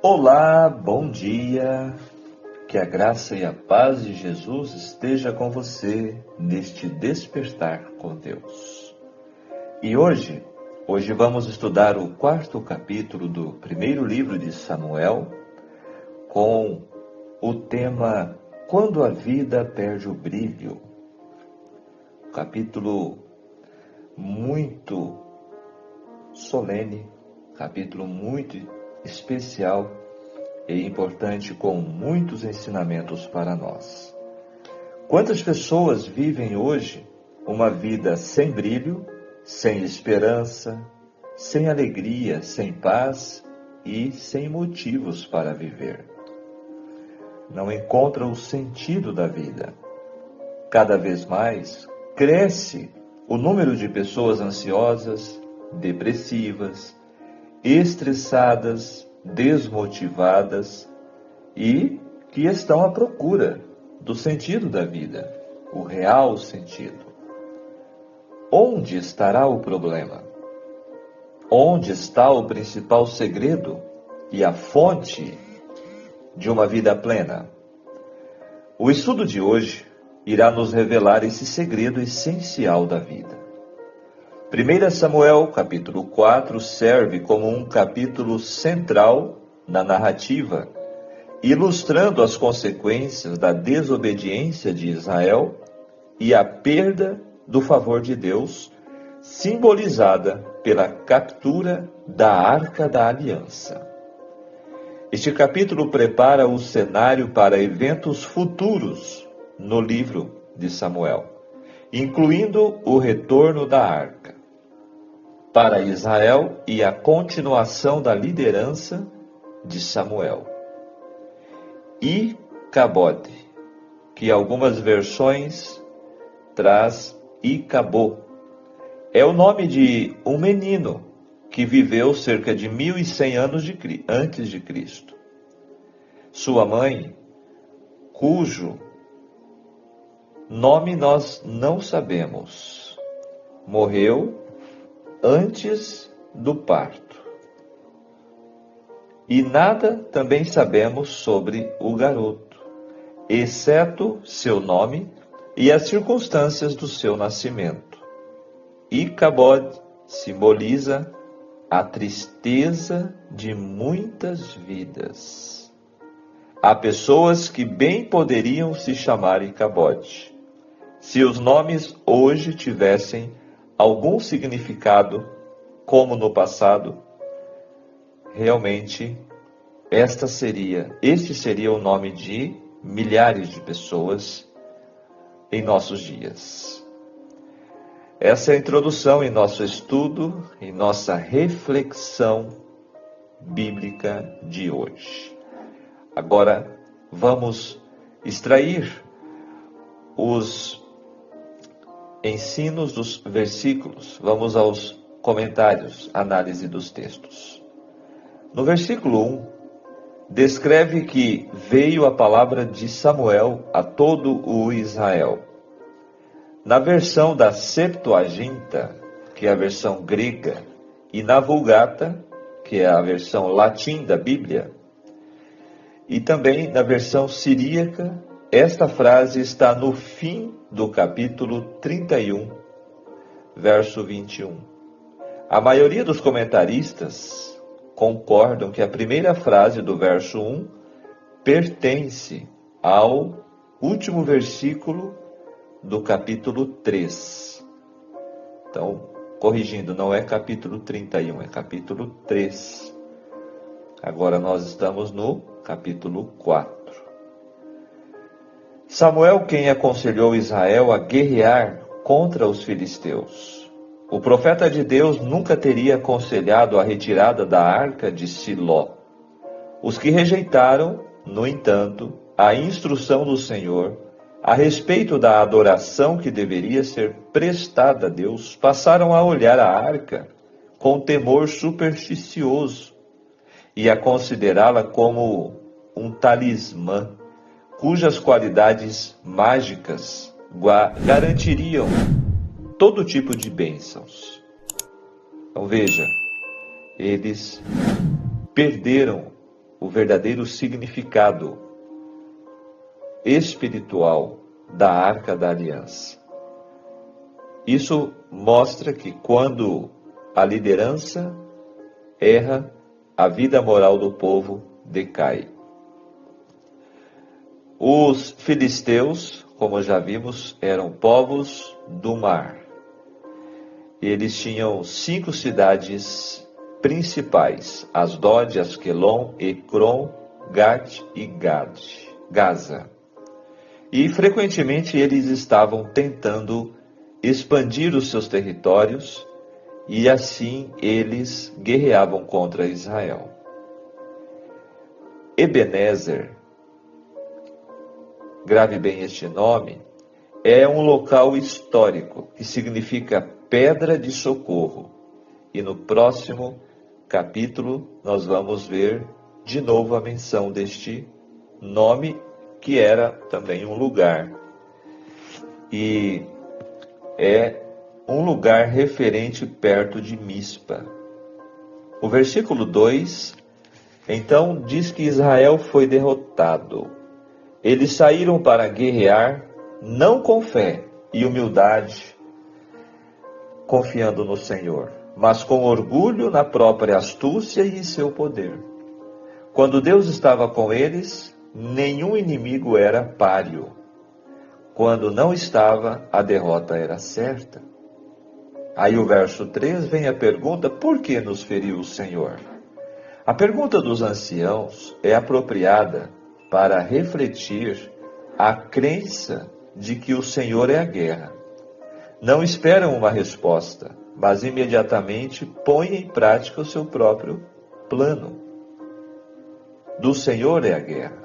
Olá, bom dia. Que a graça e a paz de Jesus esteja com você neste despertar com Deus. E hoje vamos estudar o 4º capítulo do primeiro livro de Samuel, com o tema Quando a vida perde o brilho. Capítulo muito solene, capítulo muito especial e importante, com muitos ensinamentos para nós. Quantas pessoas vivem hoje uma vida sem brilho, sem esperança, sem alegria, sem paz e sem motivos para viver? Não encontram o sentido da vida. Cada vez mais cresce o número de pessoas ansiosas, depressivas, estressadas, desmotivadas e que estão à procura do sentido da vida, o real sentido. Onde estará o problema? Onde está o principal segredo e a fonte de uma vida plena? O estudo de hoje irá nos revelar esse segredo essencial da vida. 1 Samuel, capítulo 4, serve como um capítulo central na narrativa, ilustrando as consequências da desobediência de Israel e a perda do favor de Deus, simbolizada pela captura da Arca da Aliança. Este capítulo prepara o cenário para eventos futuros no livro de Samuel, incluindo o retorno da Arca para Israel e a continuação da liderança de Samuel. Icabode, que algumas versões traz Icabô, é o nome de um menino que viveu cerca de 1100 anos antes de Cristo. Sua mãe, cujo nome nós não sabemos, morreu antes do parto. E nada também sabemos sobre o garoto, exceto seu nome e as circunstâncias do seu nascimento. Icabode simboliza a tristeza de muitas vidas. Há pessoas que bem poderiam se chamar Icabode, se os nomes hoje tivessem algum significado, como no passado. Realmente, este seria o nome de milhares de pessoas em nossos dias. Essa é a introdução em nosso estudo, em nossa reflexão bíblica de hoje. Agora, vamos extrair os ensinos dos versículos. Vamos aos comentários, análise dos textos. No versículo 1, descreve que veio a palavra de Samuel a todo o Israel. Na versão da Septuaginta, que é a versão grega, e na Vulgata, que é a versão latim da Bíblia, e também na versão siríaca, esta frase está no fim do capítulo 31, verso 21. A maioria dos comentaristas concordam que a primeira frase do verso 1 pertence ao último versículo do capítulo 3. Então, corrigindo, não é capítulo 31, é capítulo 3. Agora nós estamos no capítulo 4. Samuel, quem aconselhou Israel a guerrear contra os filisteus. O profeta de Deus nunca teria aconselhado a retirada da arca de Siló. Os que rejeitaram, no entanto, a instrução do Senhor a respeito da adoração que deveria ser prestada a Deus, passaram a olhar a arca com temor supersticioso e a considerá-la como um talismã, cujas qualidades mágicas garantiriam todo tipo de bênçãos. Então veja, eles perderam o verdadeiro significado espiritual da Arca da Aliança. Isso mostra que quando a liderança erra, a vida moral do povo decai. Os filisteus, como já vimos, eram povos do mar. Eles tinham 5 cidades principais: Asdod, Asquelon, Ecrom, Gat e Gaza. E frequentemente eles estavam tentando expandir os seus territórios e assim eles guerreavam contra Israel. Ebenezer, grave bem este nome, é um local histórico que significa pedra de socorro. E no próximo capítulo nós vamos ver de novo a menção deste nome, que era também um lugar. E é um lugar referente perto de Mispa. O versículo 2, então, diz que Israel foi derrotado. Eles saíram para guerrear, não com fé e humildade, confiando no Senhor, mas com orgulho na própria astúcia e em seu poder. Quando Deus estava com eles, nenhum inimigo era páreo. Quando não estava, a derrota era certa. Aí o verso 3 vem a pergunta: por que nos feriu o Senhor? A pergunta dos anciãos é apropriada para refletir a crença de que o Senhor é a guerra. Não esperam uma resposta, mas imediatamente põem em prática o seu próprio plano. Do Senhor é a guerra.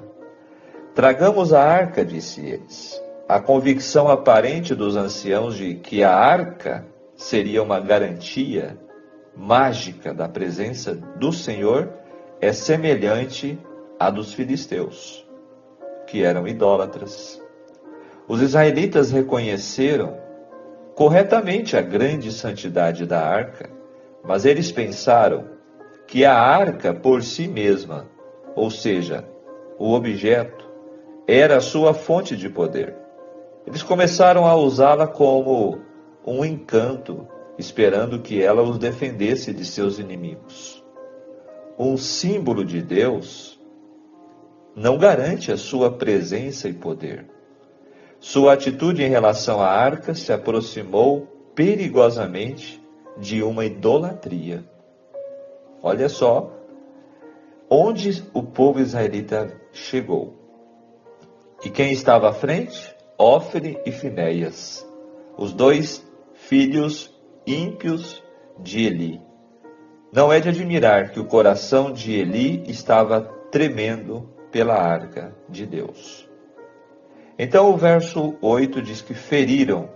Tragamos a arca, disse eles. A convicção aparente dos anciãos de que a arca seria uma garantia mágica da presença do Senhor é semelhante à dos filisteus, que eram idólatras. Os israelitas reconheceram corretamente a grande santidade da arca, mas eles pensaram que a arca por si mesma, ou seja, o objeto, era a sua fonte de poder. Eles começaram a usá-la como um encanto, esperando que ela os defendesse de seus inimigos. Um símbolo de Deus não garante a sua presença e poder. Sua atitude em relação à arca se aproximou perigosamente de uma idolatria. Olha só onde o povo israelita chegou. E quem estava à frente? Ofni e Finéias, os 2 filhos ímpios de Eli. Não é de admirar que o coração de Eli estava tremendo pela arca de Deus. Então o verso 8 diz que feriram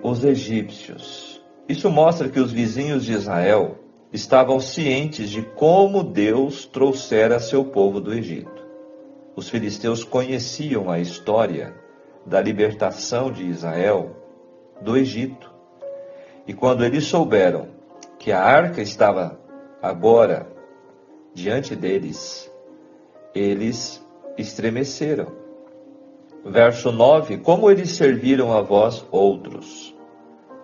os egípcios. Isso mostra que os vizinhos de Israel estavam cientes de como Deus trouxera seu povo do Egito. Os filisteus conheciam a história da libertação de Israel do Egito. E quando eles souberam que a arca estava agora diante deles, eles estremeceram. Verso 9: como eles serviram a vós outros?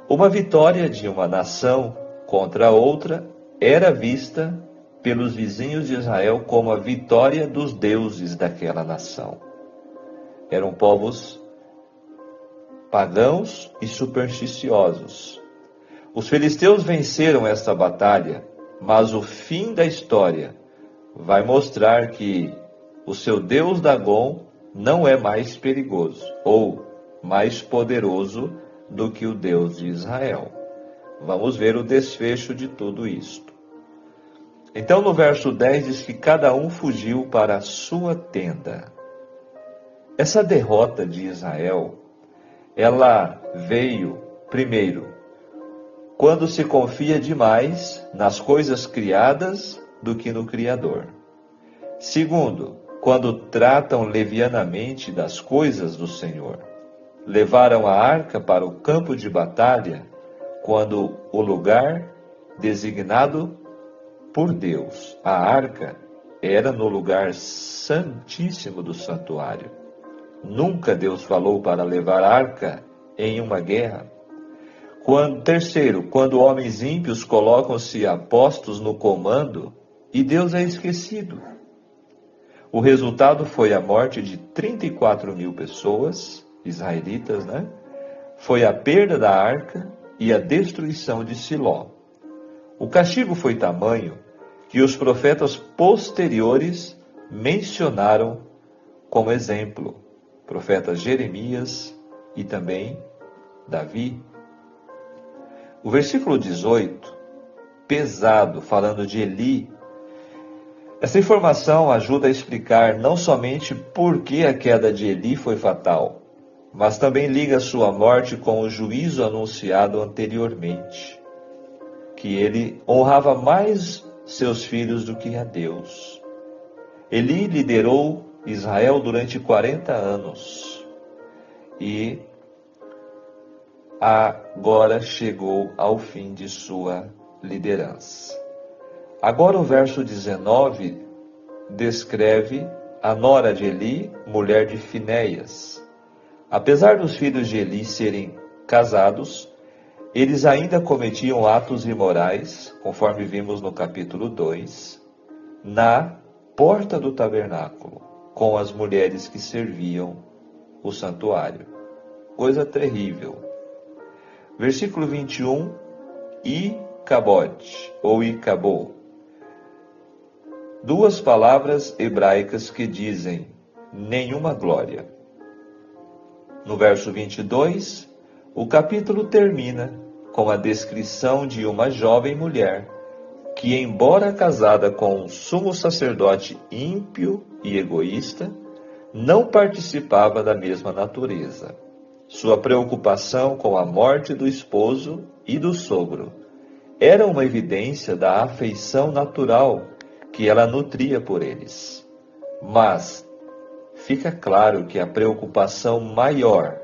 Uma vitória de uma nação contra a outra era vista pelos vizinhos de Israel como a vitória dos deuses daquela nação. Eram povos pagãos e supersticiosos. Os filisteus venceram esta batalha, mas o fim da história vai mostrar que o seu deus Dagom não é mais perigoso ou mais poderoso do que o Deus de Israel. Vamos ver o desfecho de tudo isto. Então no verso 10 diz que cada um fugiu para a sua tenda. Essa derrota de Israel, ela veio, primeiro, quando se confia demais nas coisas criadas do que no Criador. Segundo, quando tratam levianamente das coisas do Senhor. Levaram a arca para o campo de batalha, quando o lugar designado por Deus. A arca era no lugar santíssimo do santuário. Nunca Deus falou para levar a arca em uma guerra. Terceiro, quando homens ímpios colocam-se apostos no comando e Deus é esquecido. O resultado foi a morte de 34 mil pessoas, israelitas, Foi a perda da arca e a destruição de Siló. O castigo foi tamanho que os profetas posteriores mencionaram como exemplo. Profetas Jeremias e também Davi. O versículo 18, pesado, falando de Eli. Essa informação ajuda a explicar não somente por que a queda de Eli foi fatal, mas também liga sua morte com o juízo anunciado anteriormente, que ele honrava mais seus filhos do que a Deus. Eli liderou Israel durante 40 anos e agora chegou ao fim de sua liderança. Agora o verso 19 descreve a nora de Eli, mulher de Finéias. Apesar dos filhos de Eli serem casados, eles ainda cometiam atos imorais, conforme vimos no capítulo 2, na porta do tabernáculo, com as mulheres que serviam o santuário. Coisa terrível. Versículo 21, Icabote, ou Icabô. Duas palavras hebraicas que dizem nenhuma glória. No verso 22, o capítulo termina com a descrição de uma jovem mulher que, embora casada com um sumo sacerdote ímpio e egoísta, não participava da mesma natureza. Sua preocupação com a morte do esposo e do sogro era uma evidência da afeição natural que ela nutria por eles. Mas fica claro que a preocupação maior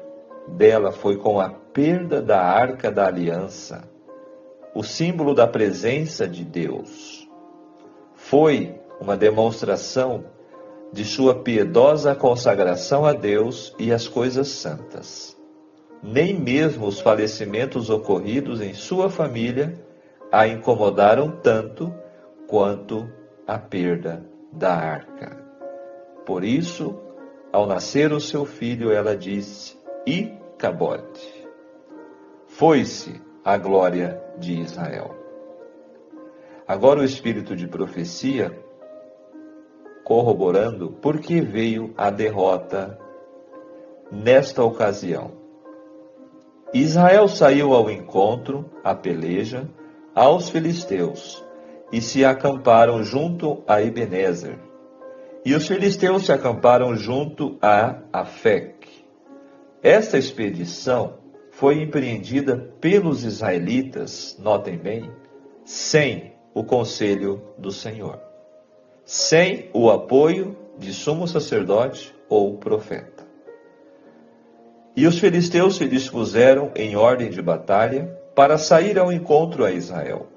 dela foi com a perda da Arca da Aliança, o símbolo da presença de Deus. Foi uma demonstração de sua piedosa consagração a Deus e às coisas santas. Nem mesmo os falecimentos ocorridos em sua família a incomodaram tanto quanto a perda da arca. Por isso, ao nascer o seu filho, ela disse, Icabote. Foi-se a glória de Israel. Agora o espírito de profecia, corroborando por que veio a derrota nesta ocasião. Israel saiu ao encontro, à peleja, aos filisteus, e se acamparam junto a Ebenezer. E os filisteus se acamparam junto a Afec. Esta expedição foi empreendida pelos israelitas, notem bem, sem o conselho do Senhor, sem o apoio de sumo sacerdote ou profeta. E os filisteus se dispuseram em ordem de batalha para sair ao encontro a Israel.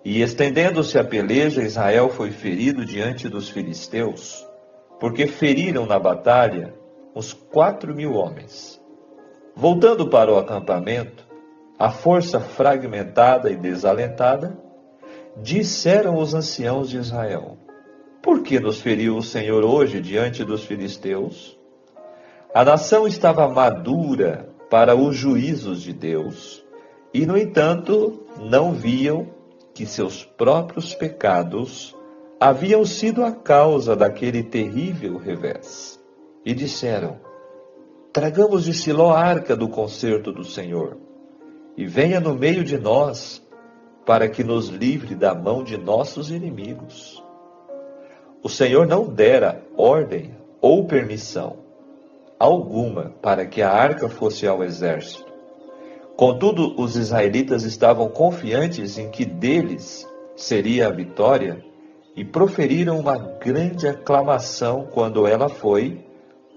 E estendendo-se a peleja, Israel foi ferido diante dos filisteus, porque feriram na batalha uns 4.000 homens. Voltando para o acampamento, a força fragmentada e desalentada, disseram os anciãos de Israel, por que nos feriu o Senhor hoje diante dos filisteus? A nação estava madura para os juízos de Deus, e, no entanto, não viam que seus próprios pecados haviam sido a causa daquele terrível revés. E disseram, tragamos de Siló a arca do concerto do Senhor, e venha no meio de nós, para que nos livre da mão de nossos inimigos. O Senhor não dera ordem ou permissão alguma para que a arca fosse ao exército. Contudo, os israelitas estavam confiantes em que deles seria a vitória e proferiram uma grande aclamação quando ela foi,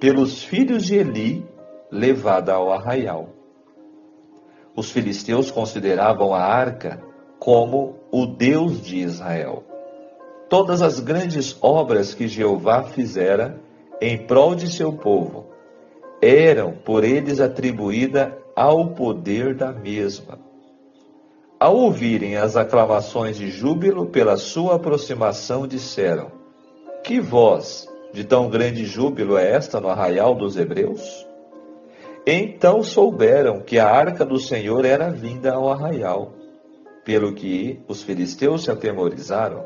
pelos filhos de Eli, levada ao arraial. Os filisteus consideravam a arca como o Deus de Israel. todas as grandes obras que Jeová fizera em prol de seu povo eram por eles atribuídas ao poder da mesma. Ao ouvirem as aclamações de júbilo pela sua aproximação, disseram: que voz de tão grande júbilo é esta no arraial dos hebreus? Então souberam que a arca do Senhor era vinda ao arraial, pelo que os filisteus se atemorizaram,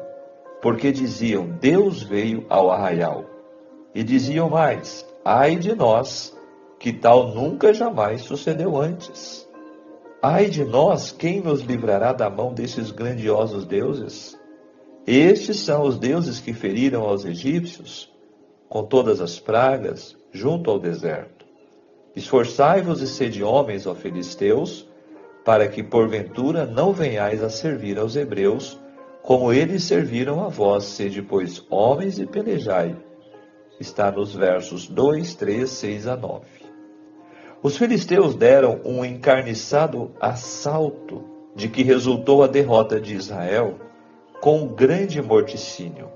porque diziam: Deus veio ao arraial. E diziam mais: ai de nós, que tal nunca jamais sucedeu antes. Ai de nós, quem nos livrará da mão desses grandiosos deuses? Estes são os deuses que feriram aos egípcios, com todas as pragas, junto ao deserto. Esforçai-vos e sede homens, ó filisteus, para que porventura não venhais a servir aos hebreus, como eles serviram a vós, sede, pois, homens e pelejai. Está nos versos 2, 3, 6 a 9. Os filisteus deram um encarniçado assalto, de que resultou a derrota de Israel, com grande morticínio.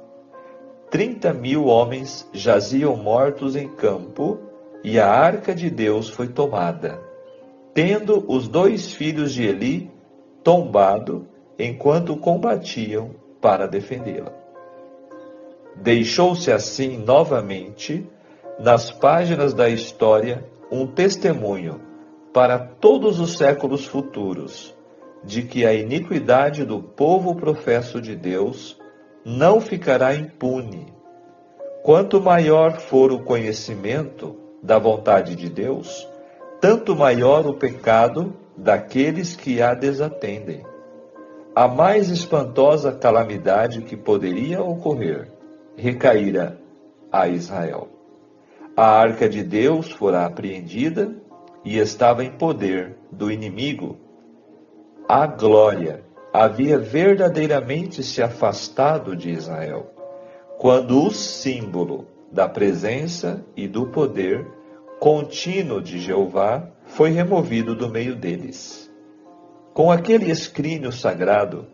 30.000 homens jaziam mortos em campo, e a arca de Deus foi tomada, tendo os 2 filhos de Eli tombado, enquanto combatiam para defendê-la. Deixou-se assim novamente, nas páginas da história, um testemunho para todos os séculos futuros, de que a iniquidade do povo professo de Deus não ficará impune. Quanto maior for o conhecimento da vontade de Deus, tanto maior o pecado daqueles que a desatendem. A mais espantosa calamidade que poderia ocorrer recaíra a Israel. A arca de Deus fora apreendida e estava em poder do inimigo. A glória havia verdadeiramente se afastado de Israel, quando o símbolo da presença e do poder contínuo de Jeová foi removido do meio deles. Com aquele escrínio sagrado,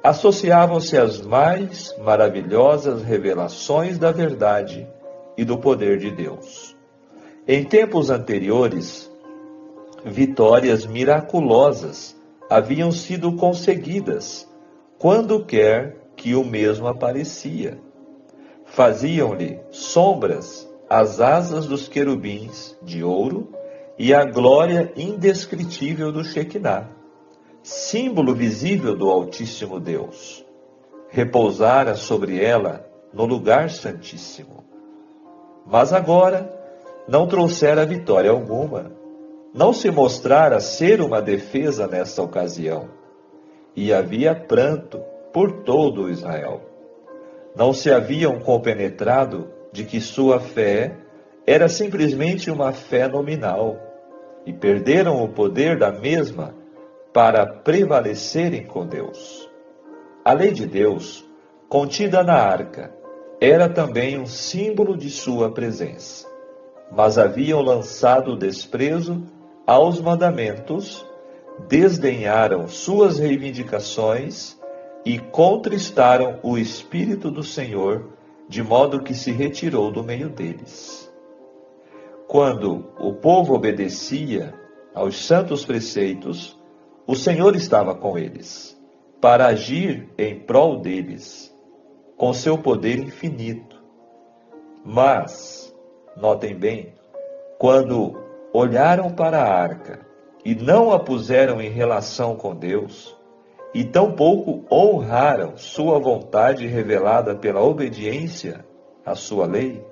associavam-se as mais maravilhosas revelações da verdade e do poder de Deus. Em tempos anteriores, vitórias miraculosas haviam sido conseguidas, quando quer que o mesmo aparecia. Faziam-lhe sombras as asas dos querubins de ouro e a glória indescritível do Shequiná, símbolo visível do Altíssimo Deus. Repousara sobre ela no lugar santíssimo. Mas agora não trouxera vitória alguma, não se mostrara ser uma defesa nesta ocasião, e havia pranto por todo Israel. Não se haviam compenetrado de que sua fé era simplesmente uma fé nominal, e perderam o poder da mesma para prevalecerem com Deus. A lei de Deus, contida na arca, era também um símbolo de sua presença, mas haviam lançado o desprezo aos mandamentos, desdenharam suas reivindicações e contristaram o Espírito do Senhor, de modo que se retirou do meio deles. Quando o povo obedecia aos santos preceitos, o Senhor estava com eles, para agir em prol deles, com seu poder infinito. Mas, notem bem, quando olharam para a arca e não a puseram em relação com Deus, e tampouco honraram sua vontade revelada pela obediência à sua lei,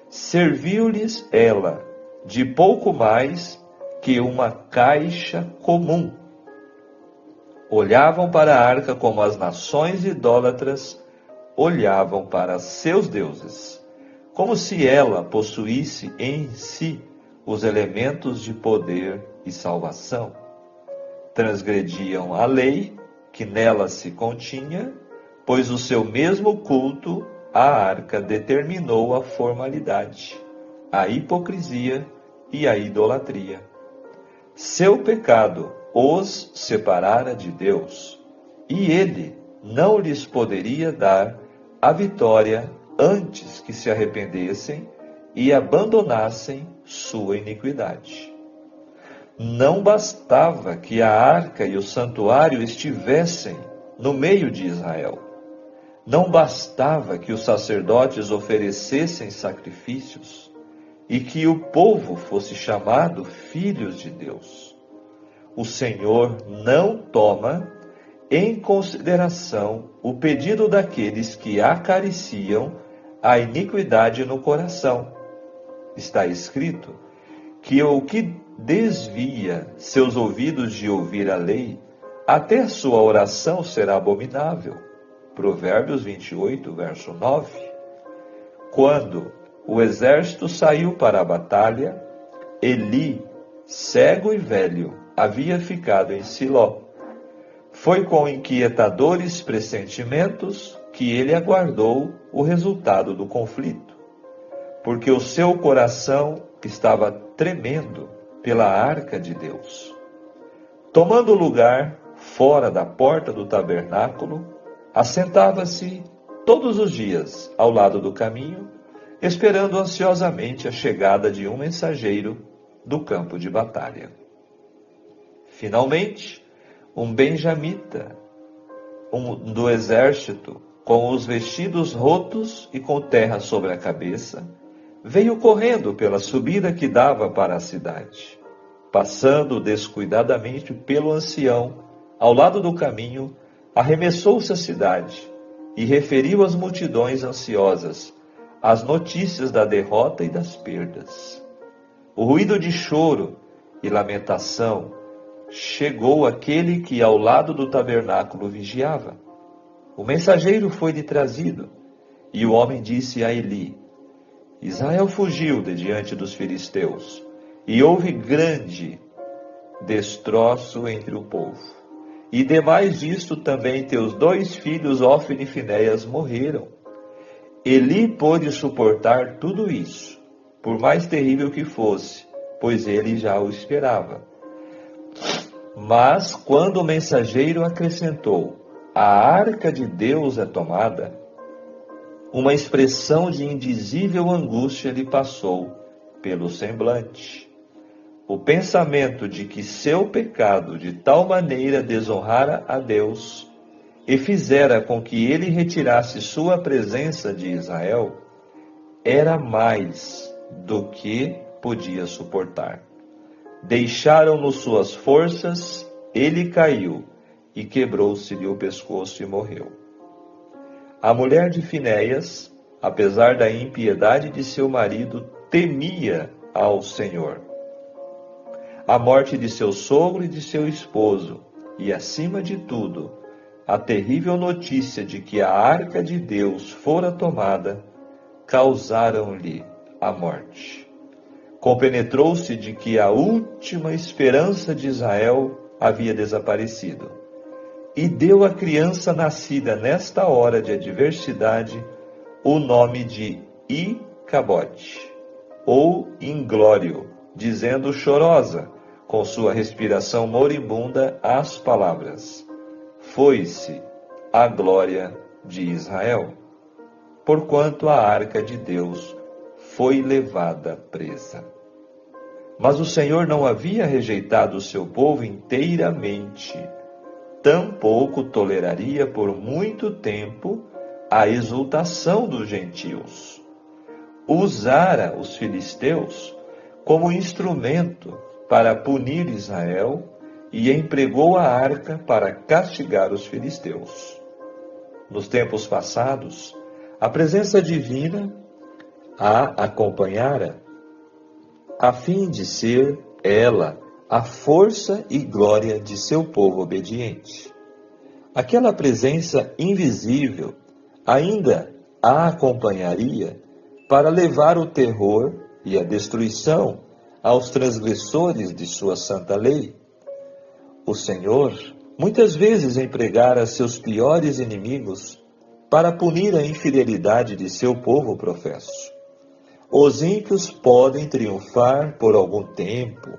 serviu-lhes ela de pouco mais que uma caixa comum. Olhavam para a arca como as nações idólatras olhavam para seus deuses, como se ela possuísse em si os elementos de poder e salvação. Transgrediam a lei que nela se continha, pois o seu mesmo culto à arca determinou a formalidade, a hipocrisia e a idolatria. Seu pecado os separara de Deus, e ele não lhes poderia dar a vitória antes que se arrependessem e abandonassem sua iniquidade. Não bastava que a arca e o santuário estivessem no meio de Israel. Não bastava que os sacerdotes oferecessem sacrifícios e que o povo fosse chamado filhos de Deus. O Senhor não toma em consideração o pedido daqueles que acariciam a iniquidade no coração. Está escrito que o que desvia seus ouvidos de ouvir a lei, até sua oração será abominável. Provérbios 28, verso 9. Quando o exército saiu para a batalha, Eli, cego e velho, havia ficado em Siló. Foi com inquietadores pressentimentos que ele aguardou o resultado do conflito, porque o seu coração estava tremendo pela arca de Deus. Tomando lugar fora da porta do tabernáculo, assentava-se todos os dias ao lado do caminho, esperando ansiosamente a chegada de um mensageiro do campo de batalha. Finalmente, um benjamita, do exército, com os vestidos rotos e com terra sobre a cabeça, veio correndo pela subida que dava para a cidade. Passando descuidadamente pelo ancião, ao lado do caminho, arremessou-se à cidade e referiu às multidões ansiosas as notícias da derrota e das perdas. O ruído de choro e lamentação chegou àquele que ao lado do tabernáculo vigiava. O mensageiro foi-lhe trazido, e o homem disse a Eli: Israel fugiu de diante dos filisteus, e houve grande destroço entre o povo. E demais disto também teus 2 filhos, Ófni e Finéias, morreram. Eli pôde suportar tudo isso, por mais terrível que fosse, pois ele já o esperava. Mas quando o mensageiro acrescentou: a arca de Deus é tomada, uma expressão de indizível angústia lhe passou pelo semblante. O pensamento de que seu pecado de tal maneira desonrara a Deus e fizera com que ele retirasse sua presença de Israel era mais do que podia suportar. Deixaram-no suas forças, ele caiu e quebrou-se-lhe o pescoço e morreu. A mulher de Finéias, apesar da impiedade de seu marido, temia ao Senhor. A morte de seu sogro e de seu esposo, e acima de tudo, a terrível notícia de que a arca de Deus fora tomada, causaram-lhe a morte. Compenetrou-se de que a última esperança de Israel havia desaparecido, e deu à criança nascida nesta hora de adversidade o nome de Icabote, ou Inglório, dizendo chorosa, com sua respiração moribunda, as palavras: foi-se a glória de Israel, porquanto a arca de Deus foi levada presa. Mas o Senhor não havia rejeitado o seu povo inteiramente, tampouco toleraria por muito tempo a exultação dos gentios. Usara os filisteus como instrumento para punir Israel e empregou a arca para castigar os filisteus. Nos tempos passados, a presença divina a acompanhara, a fim de ser ela a força e glória de seu povo obediente. Aquela presença invisível ainda a acompanharia para levar o terror e a destruição aos transgressores de sua santa lei. O Senhor muitas vezes empregara seus piores inimigos para punir a infidelidade de seu povo professo. Os ímpios podem triunfar por algum tempo,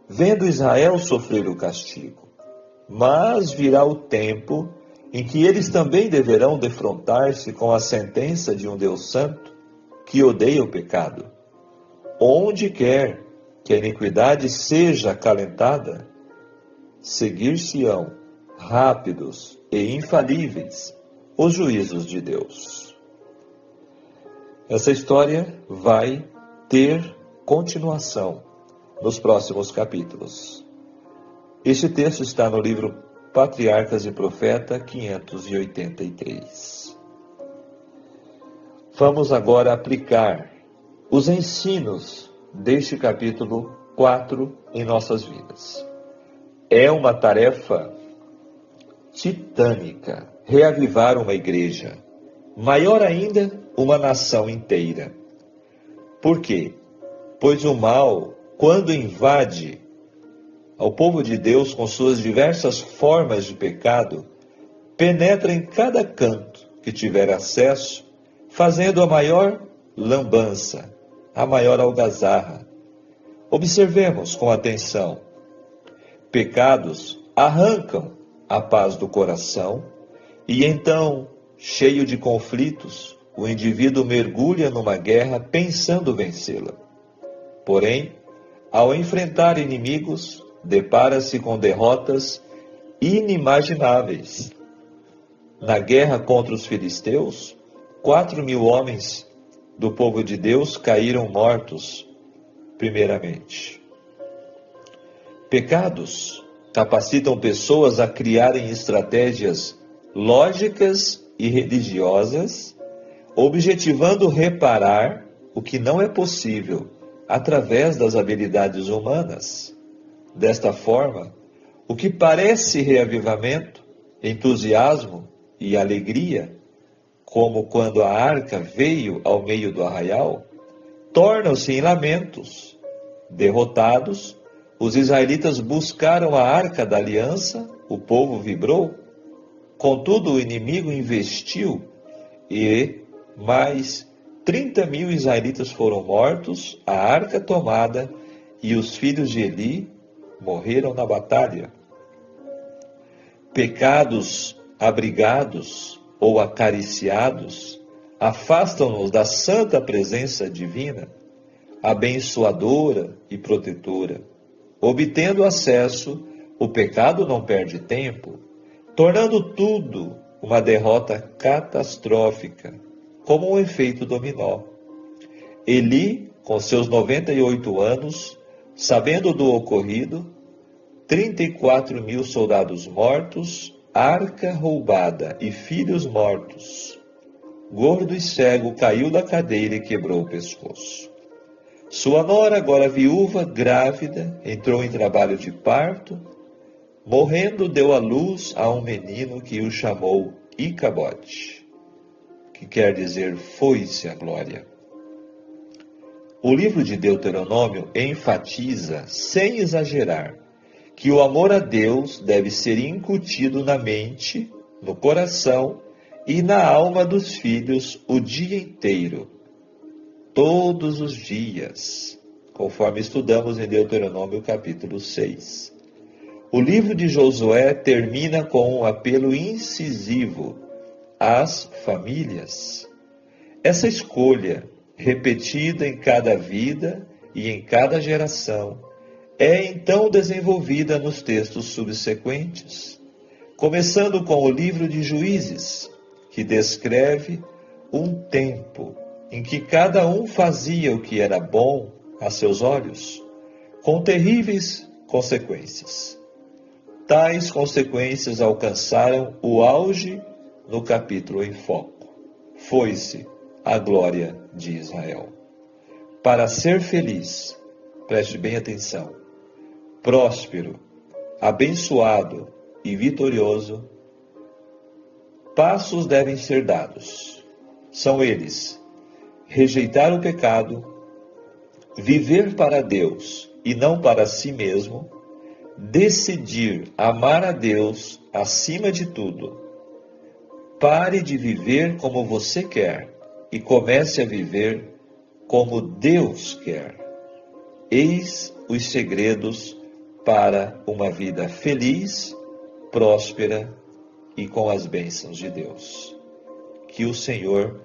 vendo Israel sofrer o castigo. Mas virá o tempo em que eles também deverão defrontar-se com a sentença de um Deus santo que odeia o pecado. Onde quer que a iniquidade seja acalentada, seguir-se-ão rápidos e infalíveis os juízos de Deus. Essa história vai ter continuação nos próximos capítulos. Este texto está no livro Patriarcas e Profeta 583. Vamos agora aplicar os ensinos deste capítulo 4 em nossas vidas. É uma tarefa titânica reavivar uma igreja, maior ainda, uma nação inteira. Por quê? Pois o mal, quando invade ao povo de Deus com suas diversas formas de pecado, penetra em cada canto que tiver acesso, fazendo a maior lambança, a maior algazarra. Observemos com atenção. Pecados arrancam a paz do coração e então, cheio de conflitos, o indivíduo mergulha numa guerra pensando vencê-la. Porém, ao enfrentar inimigos, depara-se com derrotas inimagináveis. Na guerra contra os filisteus, 4.000 homens do povo de Deus caíram mortos, primeiramente. Pecados capacitam pessoas a criarem estratégias lógicas e religiosas, objetivando reparar o que não é possível através das habilidades humanas. Desta forma, o que parece reavivamento, entusiasmo e alegria, como quando a arca veio ao meio do arraial, tornam-se em lamentos. Derrotados, os israelitas buscaram a arca da aliança, o povo vibrou. Contudo, o inimigo investiu e mais 30.000 israelitas foram mortos, a arca tomada e os filhos de Eli morreram na batalha. Pecados abrigados ou acariciados afastam-nos da santa presença divina, abençoadora e protetora. Obtendo acesso, o pecado não perde tempo, tornando tudo uma derrota catastrófica, como um efeito dominó. Eli, com seus 98 anos, sabendo do ocorrido, 34.000 soldados mortos, arca roubada e filhos mortos. Gordo e cego caiu da cadeira e quebrou o pescoço. Sua nora, agora viúva, grávida, entrou em trabalho de parto. Morrendo, deu à luz a um menino que o chamou Icabote, que quer dizer foi-se a glória. O livro de Deuteronômio enfatiza, sem exagerar, que o amor a Deus deve ser incutido na mente, no coração e na alma dos filhos o dia inteiro, todos os dias, conforme estudamos em Deuteronômio capítulo 6. O livro de Josué termina com um apelo incisivo às famílias. Essa escolha, repetida em cada vida e em cada geração, é então desenvolvida nos textos subsequentes, começando com o livro de Juízes, que descreve um tempo em que cada um fazia o que era bom a seus olhos, com terríveis consequências. Tais consequências alcançaram o auge no capítulo em foco. Foi-se a glória de Israel. Para ser feliz, preste bem atenção, próspero, abençoado e vitorioso, passos devem ser dados. São eles: rejeitar o pecado, viver para Deus e não para si mesmo, decidir amar a Deus acima de tudo. Pare de viver como você quer e comece a viver como Deus quer. Eis os segredos para uma vida feliz, próspera e com as bênçãos de Deus. Que o Senhor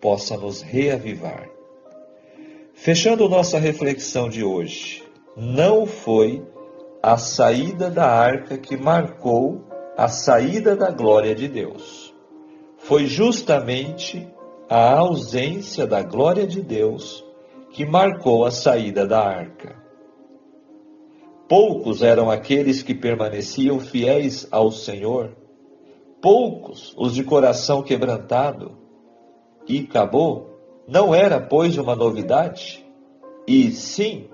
possa nos reavivar. Fechando nossa reflexão de hoje, não foi a saída da arca que marcou a saída da glória de Deus. Foi justamente a ausência da glória de Deus que marcou a saída da arca. Poucos eram aqueles que permaneciam fiéis ao Senhor, poucos os de coração quebrantado, e acabou, não era, pois, uma novidade, e sim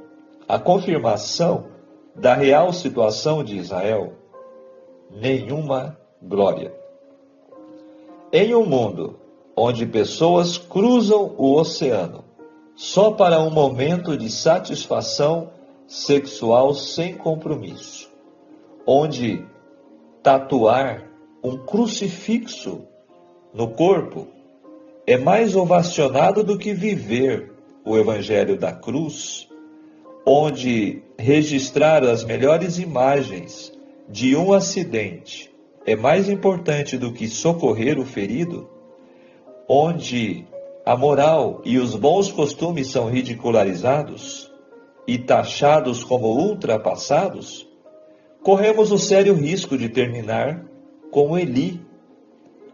a confirmação da real situação de Israel. Nenhuma glória. Em um mundo onde pessoas cruzam o oceano só para um momento de satisfação sexual sem compromisso, onde tatuar um crucifixo no corpo é mais ovacionado do que viver o Evangelho da Cruz, onde registrar as melhores imagens de um acidente é mais importante do que socorrer o ferido, onde a moral e os bons costumes são ridicularizados e taxados como ultrapassados, corremos o sério risco de terminar como Eli,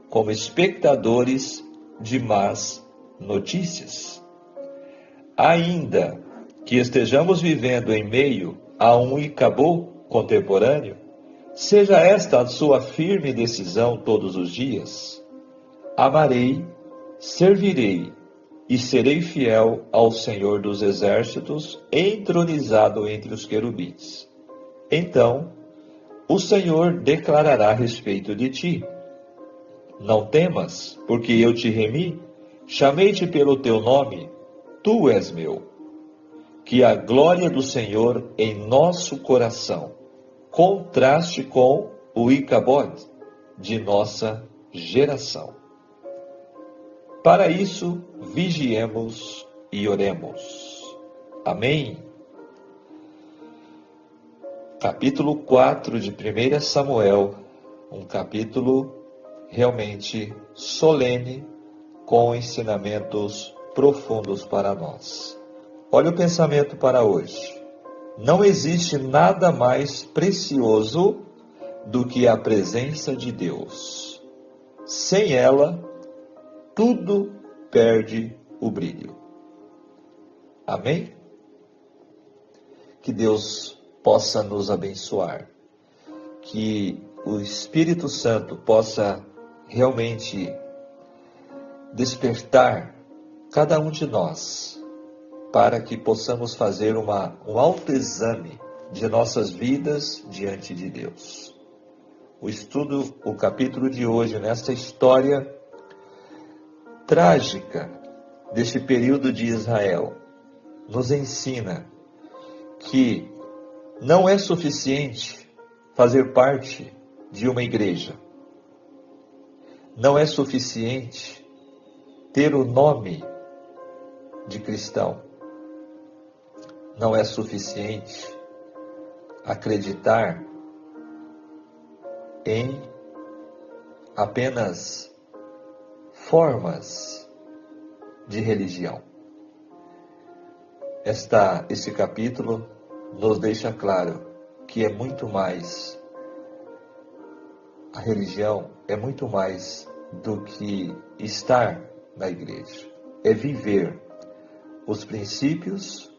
como espectadores de más notícias. Ainda que estejamos vivendo em meio a um Icabô contemporâneo, seja esta a sua firme decisão todos os dias: amarei, servirei e serei fiel ao Senhor dos Exércitos, entronizado entre os querubins. Então, o Senhor declarará a respeito de ti: não temas, porque eu te remi, chamei-te pelo teu nome, tu és meu. Que a glória do Senhor em nosso coração contraste com o Icabod de nossa geração. Para isso, vigiemos e oremos. Amém? Capítulo 4 de 1 Samuel, um capítulo realmente solene, com ensinamentos profundos para nós. Olha o pensamento para hoje. Não existe nada mais precioso do que a presença de Deus. Sem ela, tudo perde o brilho. Amém? Que Deus possa nos abençoar. Que o Espírito Santo possa realmente despertar cada um de nós, para que possamos fazer um autoexame de nossas vidas diante de Deus. O capítulo de hoje, nesta história trágica deste período de Israel, nos ensina que não é suficiente fazer parte de uma igreja. Não é suficiente ter o nome de cristão. Não é suficiente acreditar em apenas formas de religião. Esse capítulo nos deixa claro que é muito mais, a religião é muito mais do que estar na igreja. É viver os princípios,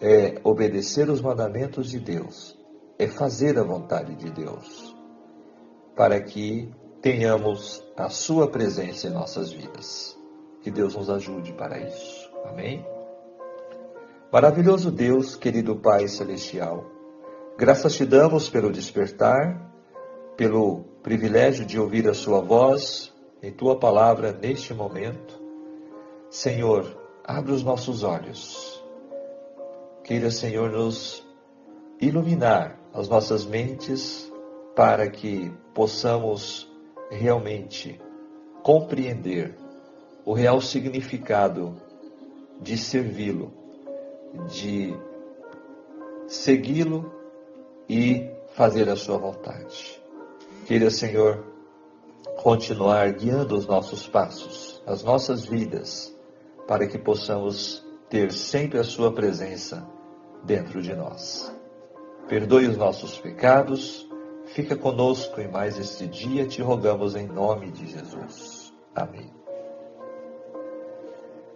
é obedecer os mandamentos de Deus, é fazer a vontade de Deus, para que tenhamos a sua presença em nossas vidas. Que Deus nos ajude para isso. Amém? Maravilhoso Deus, querido Pai Celestial, graças te damos pelo despertar, pelo privilégio de ouvir a sua voz em tua palavra neste momento. Senhor, abre os nossos olhos. Queira, Senhor, nos iluminar as nossas mentes para que possamos realmente compreender o real significado de servi-lo, de segui-lo e fazer a sua vontade. Queira, Senhor, continuar guiando os nossos passos, as nossas vidas, para que possamos ter sempre a sua presença dentro de nós. Perdoe os nossos pecados, fica conosco em mais este dia, te rogamos em nome de Jesus. Amém.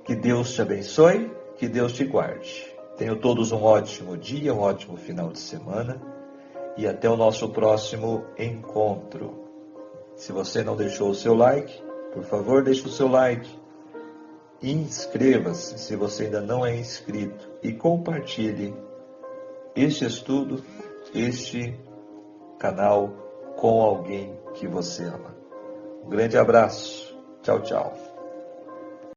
Que Deus te abençoe, que Deus te guarde. Tenham todos um ótimo dia, um ótimo final de semana e até o nosso próximo encontro. Se você não deixou o seu like, por favor, deixe o seu like. Inscreva-se se você ainda não é inscrito e compartilhe este estudo, este canal com alguém que você ama. Um grande abraço. Tchau, tchau.